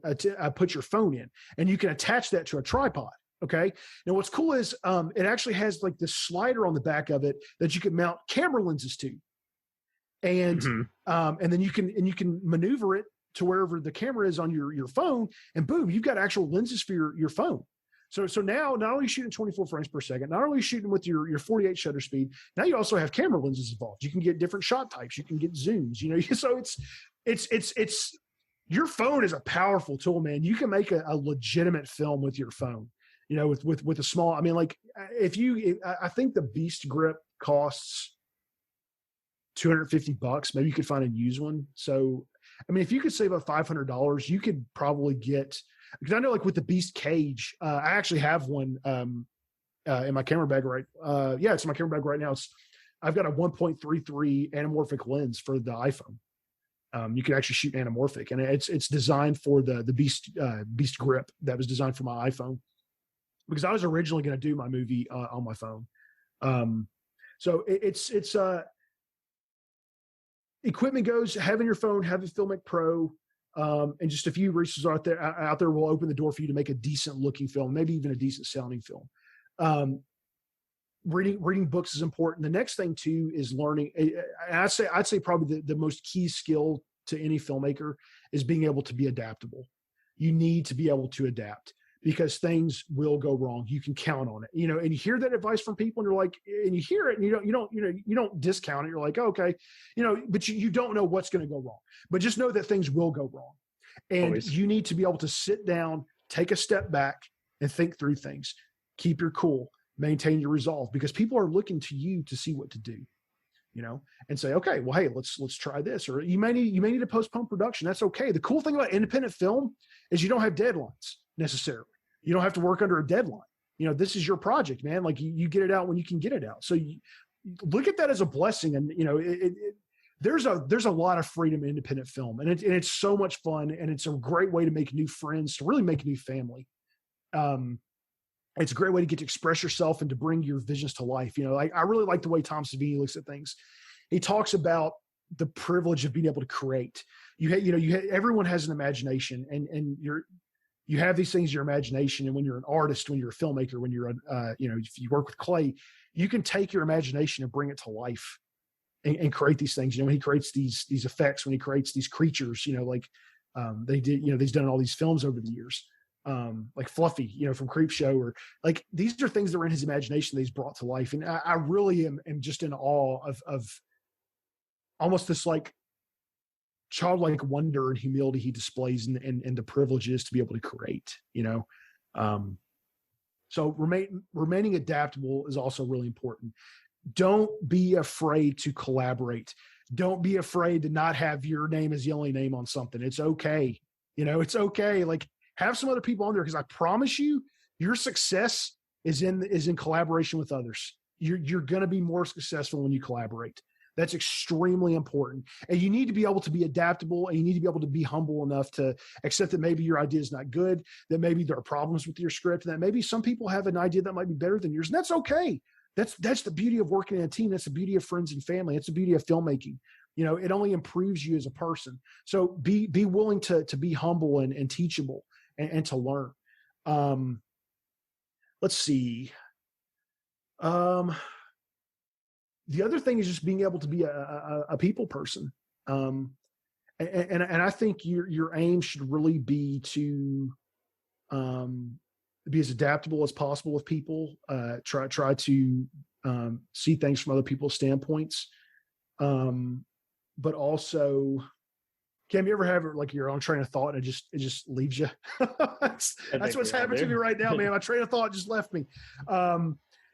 put your phone in, and you can attach that to a tripod. Okay. Now what's cool is it actually has like this slider on the back of it that you can mount camera lenses to. And and then you can maneuver it to wherever the camera is on your phone, and boom, you've got actual lenses for your phone. So now not only shooting 24 frames per second, not only shooting with your 48 shutter speed, now you also have camera lenses involved. You can get different shot types, you can get zooms, so it's your phone is a powerful tool, man. You can make a legitimate film with your phone, with a small, I mean, like I think the Beast Grip costs $250. Maybe you could find a used one. So, I mean, if you could save up $500, you could probably get, because I know like with the Beast Cage, I actually have one in my camera bag it's in my camera bag right now. I've got a 1.33 anamorphic lens for the iPhone. You can actually shoot anamorphic, and it's designed for the Beast Grip that was designed for my iPhone, because I was originally going to do my movie on my phone. So it's equipment goes, having your phone, have a Filmic Pro, and just a few resources out there will open the door for you to make a decent looking film, maybe even a decent sounding film. Reading books is important. The next thing too is learning. I'd say probably the most key skill to any filmmaker is being able to be adaptable. You need to be able to adapt, because things will go wrong. You can count on it, and you hear that advice from people, and you're like, and you hear it, and you don't discount it. You're like, oh, okay, but you don't know what's going to go wrong. But just know that things will go wrong, and always. You need to be able to sit down, take a step back, and think through things. Keep your cool, maintain your resolve, because people are looking to you to see what to do, and say, okay, well, hey, let's try this, or you may need to postpone production. That's okay. The cool thing about independent film is you don't have deadlines necessarily. You don't have to work under a deadline. This is your project, man. Like you get it out when you can get it out. So you look at that as a blessing. And, there's a lot of freedom in independent film, and it's so much fun. And it's a great way to make new friends, to really make a new family. It's a great way to get to express yourself and to bring your visions to life. I really like the way Tom Savini looks at things. He talks about the privilege of being able to create. Everyone has an imagination, and you have these things in your imagination. And when you're an artist, when you're a filmmaker, when you're if you work with clay, you can take your imagination and bring it to life and create these things. When he creates these effects, when he creates these creatures, they did, he's done all these films over the years, like Fluffy, from Creepshow, or like, these are things that were in his imagination that he's brought to life. And I really am just in awe of almost this like childlike wonder and humility he displays, and the privileges to be able to create, so remaining adaptable is also really important. Don't be afraid to collaborate. Don't be afraid to not have your name as the only name on something. It's okay. It's okay. Like, have some other people on there, because I promise you, your success is in collaboration with others. You're going to be more successful when you collaborate. That's extremely important. And you need to be able to be adaptable, and you need to be able to be humble enough to accept that maybe your idea is not good, that maybe there are problems with your script, and that maybe some people have an idea that might be better than yours. And that's okay. That's the beauty of working in a team. That's the beauty of friends and family. That's the beauty of filmmaking. It only improves you as a person. So be willing to be humble and teachable and to learn. Let's see. The other thing is just being able to be a people person. And I think your aim should really be to be as adaptable as possible with people. Try to see things from other people's standpoints. But also, Cam, you ever have like your own train of thought and it just leaves you? That's what's happened to me right now, man. My train of thought just left me.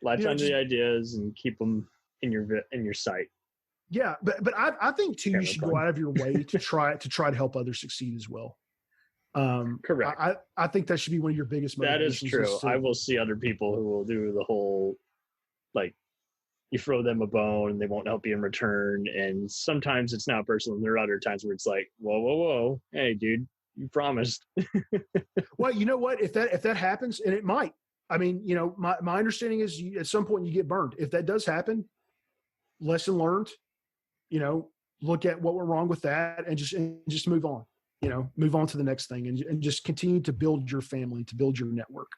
latch onto the ideas and keep them in your sight.
Yeah, but I think too, you should go out of your way to try to help others succeed as well.
Correct.
I think that should be one of your biggest motivations.
That is true. I will see other people who will do the whole, like, you throw them a bone and they won't help you in return. And sometimes it's not personal. And there are other times where it's like, whoa. Hey, dude, you promised.
Well, you know what? If that happens, and it might, I mean, you know, my understanding is at some point you get burned. If that does happen, lesson learned, you know, look at what went wrong with that and just move on, you know, move on to the next thing and just continue to build your family, to build your network.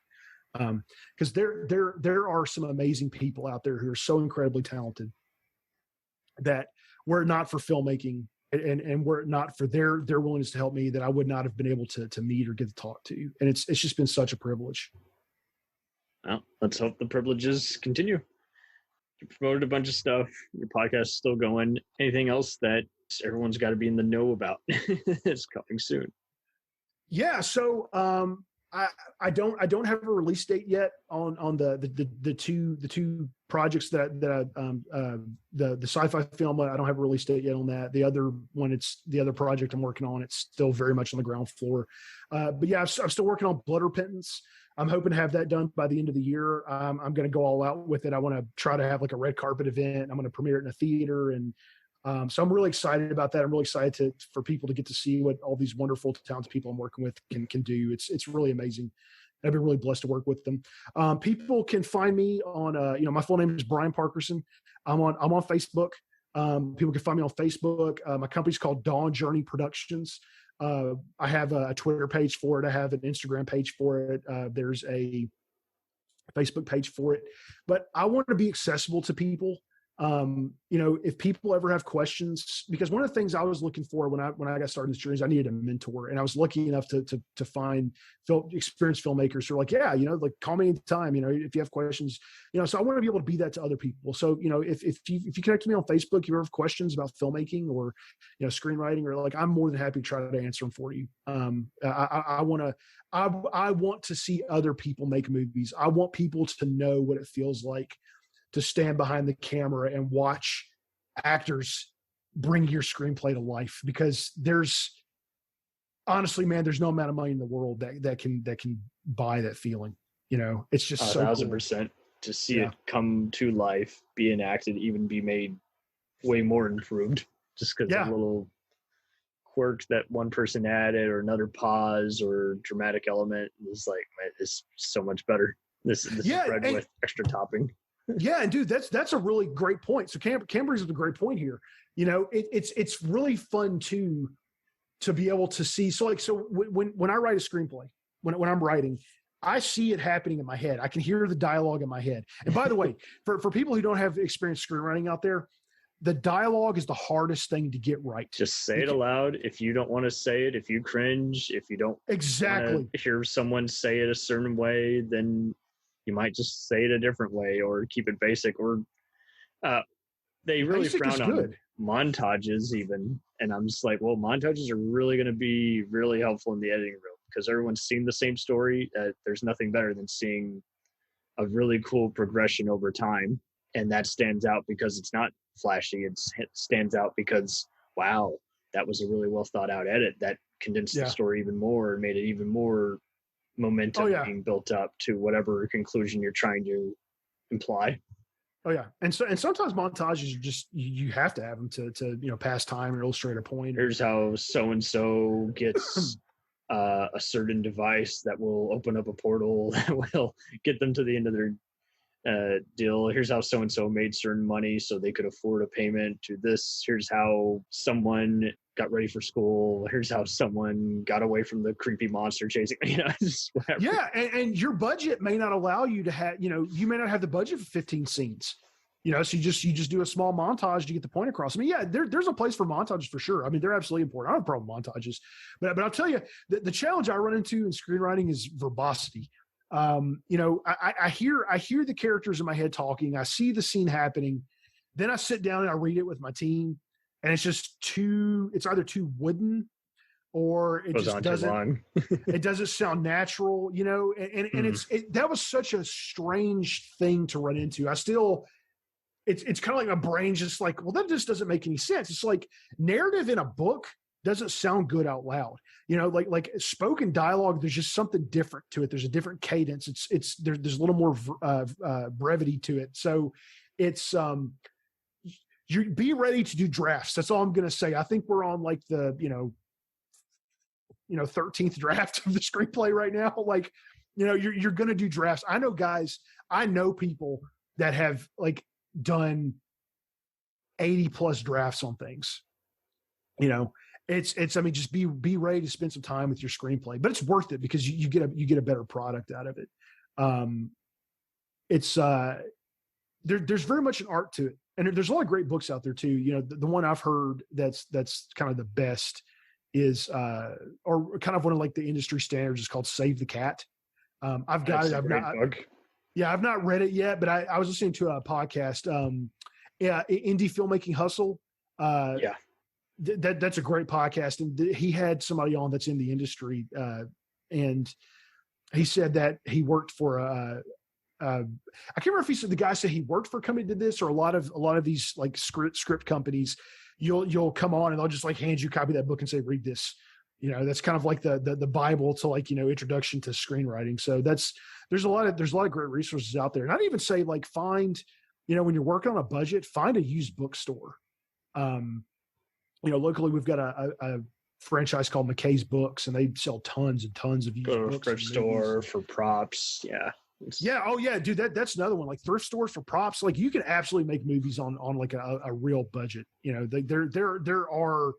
Because there are some amazing people out there who are so incredibly talented that were it not for filmmaking and were it not for their willingness to help me, that I would not have been able to meet or get to talk to. And it's just been such a privilege.
Well, let's hope the privileges continue. You promoted a bunch of stuff. Your podcast is still going. Anything else that everyone's got to be in the know about? It's coming soon. Yeah.
So, I don't have a release date yet on the two projects that the sci-fi film. I don't have a release date yet on that. The other one, it's the other project I'm working on. It's still very much on the ground floor. But yeah, I'm still working on Blood Repentance. I'm hoping to have that done by the end of the year. I'm going to go all out with it. I want to try to have like a red carpet event. I'm going to premiere it in a theater. And so I'm really excited about that. I'm really excited for people to get to see what all these wonderful, talented people I'm working with can do. It's really amazing. I've been really blessed to work with them. People can find me on, my full name is Bryan Parkerson. I'm on Facebook. People can find me on Facebook. My company's called Dawn Journey Productions. I have a Twitter page for it. I have an Instagram page for it. There's a Facebook page for it, but I want to be accessible to people. If people ever have questions, because one of the things I was looking for when I got started in this journey is I needed a mentor, and I was lucky enough to find experienced filmmakers who are like, yeah, like call me anytime, if you have questions, so I want to be able to be that to other people. So, if you connect with me on Facebook, you ever have questions about filmmaking or, screenwriting, or like, I'm more than happy to try to answer them for you. I want to see other people make movies. I want people to know what it feels like to stand behind the camera and watch actors bring your screenplay to life, because honestly, man, there's no amount of money in the world that can buy that feeling. It's just
1,000% to see it come to life, be enacted, even be made way more improved just because of a little quirk that one person added or another pause or dramatic element is like, man, it's so much better. This is bread with extra topping.
Yeah, and dude, that's a really great point. So Cam brings up a great point here. It's really fun to be able to see. So when I write a screenplay, when I'm writing, I see it happening in my head. I can hear the dialogue in my head. And by the way, for people who don't have experienced screenwriting out there, the dialogue is the hardest thing to get right.
Just say it aloud. If you don't want to say it, if you cringe, if you don't hear someone say it a certain way, then you might just say it a different way or keep it basic. Or they really frown on montages even. And I'm just like, well, montages are really going to be really helpful in the editing room because everyone's seen the same story. There's nothing better than seeing a really cool progression over time. And that stands out because it's not flashy. It stands out because, wow, that was a really well thought out edit that condensed the story even more and made it even more momentum being built up to whatever conclusion you're trying to imply.
Oh yeah. And sometimes montages are just, you have to have them to pass time or illustrate a point.
Here's how so-and-so gets a certain device that will open up a portal that will get them to the end of their deal. Here's how so-and-so made certain money so they could afford a payment to this. Here's how someone got ready for school. Here's how someone got away from the creepy monster chasing, just whatever.
Yeah. And your budget may not allow you to have, you may not have the budget for 15 scenes, so you just do a small montage to get the point across. I mean, yeah, there's a place for montages for sure. I mean, they're absolutely important. I don't have a problem with montages, but I'll tell you the challenge I run into in screenwriting is verbosity. I hear the characters in my head talking. I see the scene happening. Then I sit down and I read it with my team, and it's just it's either too wooden or it
Goes
just
on
doesn't,
too long.
it doesn't sound natural, you know, and that was such a strange thing to run into. It's kind of like my brain's just like, well, that just doesn't make any sense. It's like narrative in a book doesn't sound good out loud. You know, like spoken dialogue, there's just something different to it. There's a different cadence. There's a little more brevity to it. So it's, you be ready to do drafts. That's all I'm going to say. I think we're on like the, 13th draft of the screenplay right now. Like, you're going to do drafts. I know people that have like done 80 plus drafts on things. I mean, just be ready to spend some time with your screenplay, but it's worth it because you get a better product out of it. There's very much an art to it. And there's a lot of great books out there too. The one I've heard that's kind of the best is, or kind of one of like the industry standards is called Save the Cat. I've got it. I've not read it yet, but I was listening to a podcast, Indie Filmmaking Hustle. That's a great podcast. And he had somebody on that's in the industry. And he said that he worked for I can't remember if he said, the guy said he worked for a company that did this, or a lot of these like script companies, you'll come on and they'll just like hand you a copy of that book and say, read this. That's kind of like the Bible to like, introduction to screenwriting. So there's a lot of great resources out there. And I'd even say like find, when you're working on a budget, find a used bookstore. Locally we've got a franchise called McKay's Books, and they sell tons and tons of used books. Go to a
thrift store for props. Yeah.
Yeah. Oh yeah, dude. That's another one. Like thrift stores for props. Like you can absolutely make movies on like a real budget. There are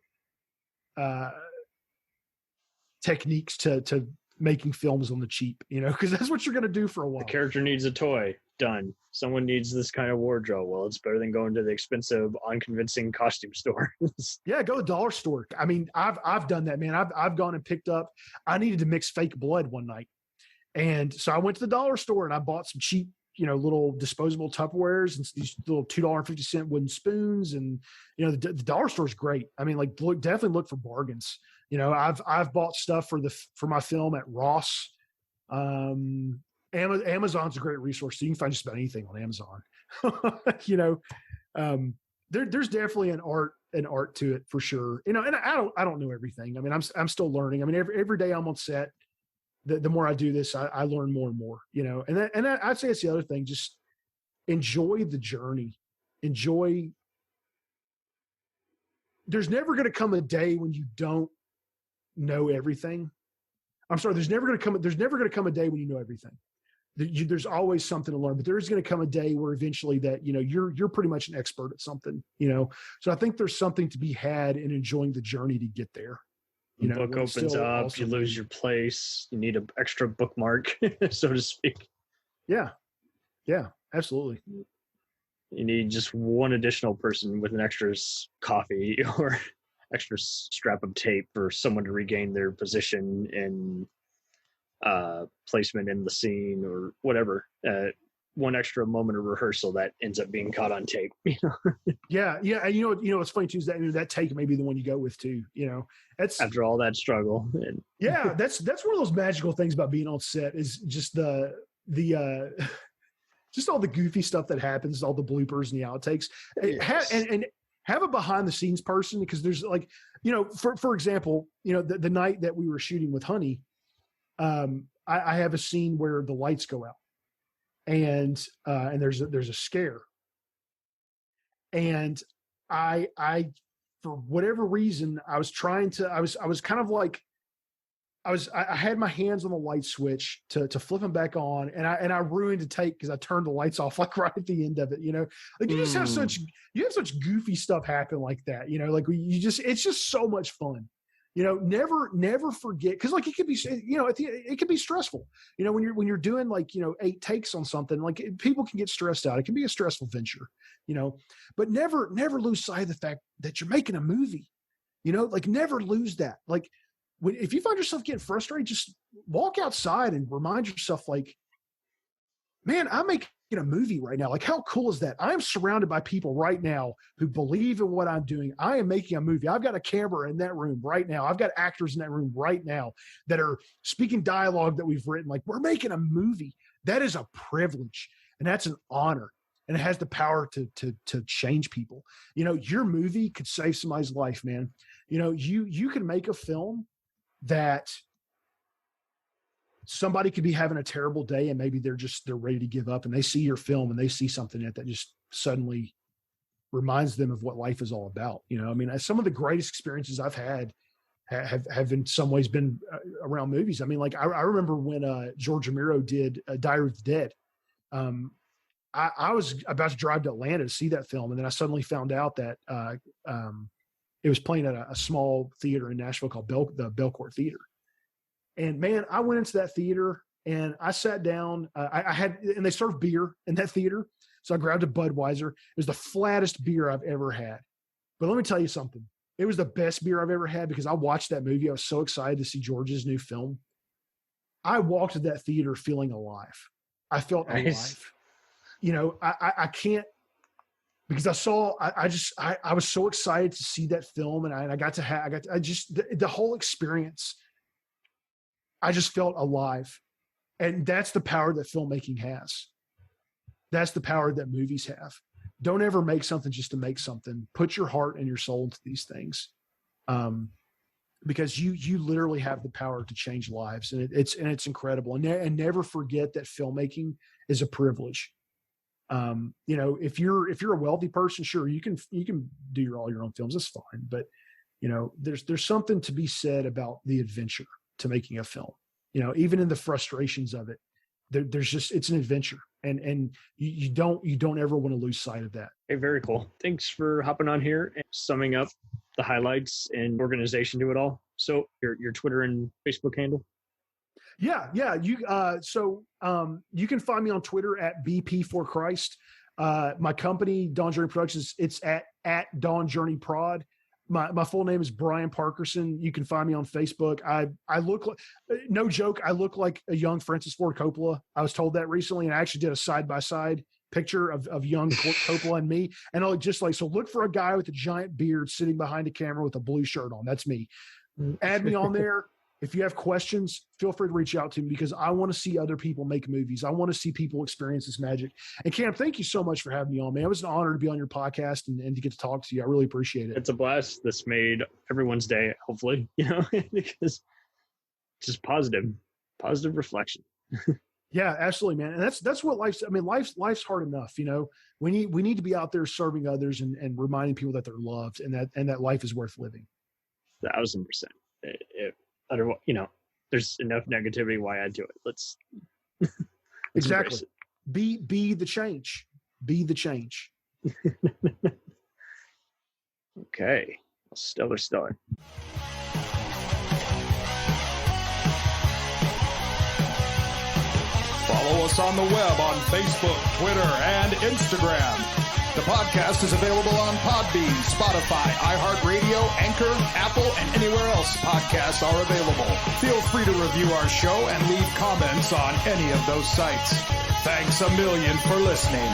techniques to making films on the cheap. Because that's what you're going to do for a while.
The character needs a toy. Done. Someone needs this kind of wardrobe. Well, it's better than going to the expensive, unconvincing costume store.
Yeah, go to the dollar store. I mean, I've done that, man. I've gone and picked up. I needed to mix fake blood one night. And so I went to the dollar store and I bought some cheap, little disposable Tupperwares and these little $2.50 wooden spoons. And, the dollar store is great. I mean, like definitely look for bargains. I've bought stuff for my film at Ross. Amazon's a great resource. So you can find just about anything on Amazon. There's definitely an art to it for sure. And I don't know everything. I mean, I'm still learning. I mean, every day I'm on set, the more I do this, I learn more and more, and I'd say it's the other thing. Just enjoy the journey. There's never going to come a day when you don't know everything. I'm sorry. There's never going to come a day when you know everything. There's always something to learn, but there is going to come a day where eventually that, you're pretty much an expert at something, So I think there's something to be had in enjoying the journey to get there.
The book opens up, you lose your place, you need an extra bookmark, so to speak.
Yeah, absolutely.
You need just one additional person with an extra coffee or extra strap of tape for someone to regain their position and placement in the scene or whatever. One extra moment of rehearsal that ends up being caught on tape.
Yeah. And what's funny too is that take may be the one you go with too. That's
after all that struggle. And
yeah, that's one of those magical things about being on set is just the just all the goofy stuff that happens, all the bloopers and the outtakes. Yes. And have a behind the scenes person, because there's like, for example, the night that we were shooting with Honey, I have a scene where the lights go out. And there's a scare, and I for whatever reason I was kind of like I had my hands on the light switch to flip them back on, and I ruined the take because I turned the lights off like right at the end of it. Like you just have such goofy stuff happen like that. Like it's just so much fun. Never forget, because like it could be, it can be stressful. When you're doing like 8 takes on something, like people can get stressed out. It can be a stressful venture, but never lose sight of the fact that you're making a movie. Like never lose that. Like if you find yourself getting frustrated, just walk outside and remind yourself, like, man, I'm making in a movie right now. Like, how cool is that? I'm surrounded by people right now who believe in what I'm doing. I am making a movie. I've got a camera in that room right now. I've got actors in that room right now that are speaking dialogue that we've written. Like, we're making a movie. That is a privilege, and that's an honor, and it has the power to change people. You know, your movie could save somebody's life, man. You know, you can make a film that somebody could be having a terrible day, and maybe they're ready to give up, and they see your film and they see something in it that just suddenly reminds them of what life is all about. You know, I mean, some of the greatest experiences I've had have in some ways been around movies. I mean, like I remember when George Romero did Diary of the Dead. I was about to drive to Atlanta to see that film, and then I suddenly found out that it was playing at a small theater in Nashville called the Belcourt Theater. And man, I went into that theater and I sat down. And they served beer in that theater. So I grabbed a Budweiser. It was the flattest beer I've ever had. But let me tell you something. It was the best beer I've ever had because I watched that movie. I was so excited to see George's new film. I walked to that theater feeling alive. I felt alive. You know, I can't, because I was so excited to see that film, and the whole experience. I just felt alive. And that's the power that filmmaking has. That's the power that movies have. Don't ever make something just to make something. Put your heart and your soul into these things. Because you literally have the power to change lives, and it's incredible. And never forget that filmmaking is a privilege. You know, if you're a wealthy person, sure, you can do all your own films. That's fine. But you know, there's something to be said about the adventure to making a film. You know, even in the frustrations of it, it's an adventure, and you don't ever want to lose sight of that.
Hey, very cool. Thanks for hopping on here and summing up the highlights and organization to it all. So your Twitter and Facebook handle.
Yeah. You you can find me on Twitter at BP4Christ. My company, Dawn Journey Productions, it's at Dawn Journey Prod. My full name is Bryan Parkerson. You can find me on Facebook. I look like, no joke, I look like a young Francis Ford Coppola. I was told that recently, and I actually did a side-by-side picture of young Coppola and me. And I'll just so look for a guy with a giant beard sitting behind a camera with a blue shirt on. That's me. Add me on there. If you have questions, feel free to reach out to me, because I want to see other people make movies. I want to see people experience this magic. And Cam, thank you so much for having me on, man. It was an honor to be on your podcast and to get to talk to you. I really appreciate it.
It's a blast. This made everyone's day, hopefully, you know, because just positive reflection.
Yeah, absolutely, man. And that's what life's hard enough. You know, we need to be out there serving others and reminding people that they're loved and that life is worth living.
1,000%. Otherwise, you know, there's enough negativity. Why add to it? Let's
exactly be the change. Be the change.
Okay, stellar.
Follow us on the web on Facebook, Twitter, and Instagram. The podcast is available on Podbean, Spotify, iHeartRadio, Anchor, Apple, and anywhere else podcasts are available. Feel free to review our show and leave comments on any of those sites. Thanks a million for listening.